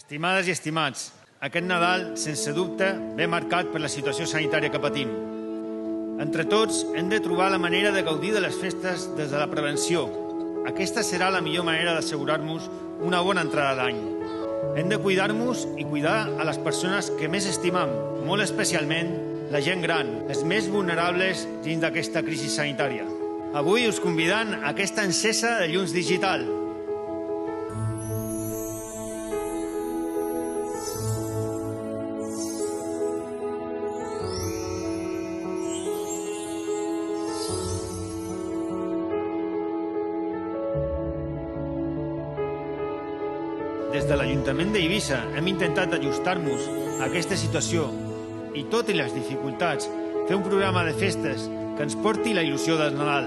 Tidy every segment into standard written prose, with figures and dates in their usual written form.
Estimades i estimats, aquest Nadal, sense dubte, ve marcat per la situació sanitària que patim. Entre tots, hem de trobar la manera de gaudir de les festes des de la prevenció. Aquesta serà la millor manera d'assegurar-nos una bona entrada d'any. Hem de cuidar-nos i cuidar a les persones que més estimam, molt especialment la gent gran, els més vulnerables dins d'aquesta crisi sanitària. Avui us convidant a aquesta encesa de llums digital. Des de l'Ajuntament d'Eivissa hem intentat ajustar-nos a aquesta situació i, tot i les dificultats, fer un programa de festes que ens porti la il·lusió del Nadal,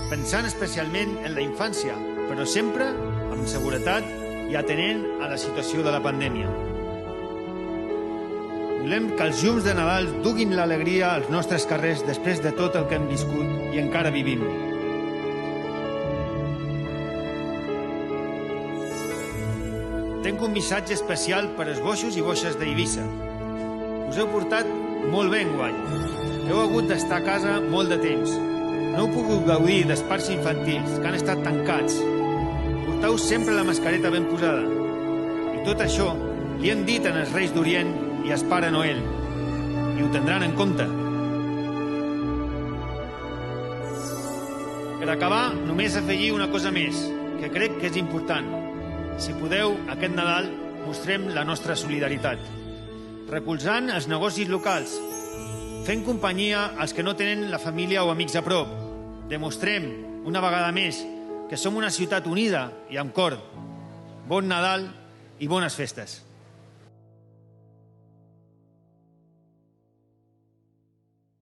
pensant especialment en la infància, però sempre amb seguretat i atenent a la situació de la pandèmia. Volem que els llums de Nadal duguin l'alegria als nostres carrers després de tot el que hem viscut i encara vivim. Tenc un missatge especial per als boixos i boixes d'Eivissa. Us heu portat molt bé enguany. Heu hagut d'estar a casa molt de temps. No heu pogut gaudir d'espais infantils, que han estat tancats. Porteu sempre la mascareta ben posada. I tot això li hem dit als Reis d'Orient i al Pare Noel. I ho tindran en compte. Per acabar, només afegir una cosa més, que crec que és important. Si podeu, aquest Nadal mostrem la nostra solidaritat, recolzant els negocis locals, fent companyia als que no tenen la família o amics a prop. Demostrem, una vegada més, que som una ciutat unida i amb cor. Bon Nadal i bones festes.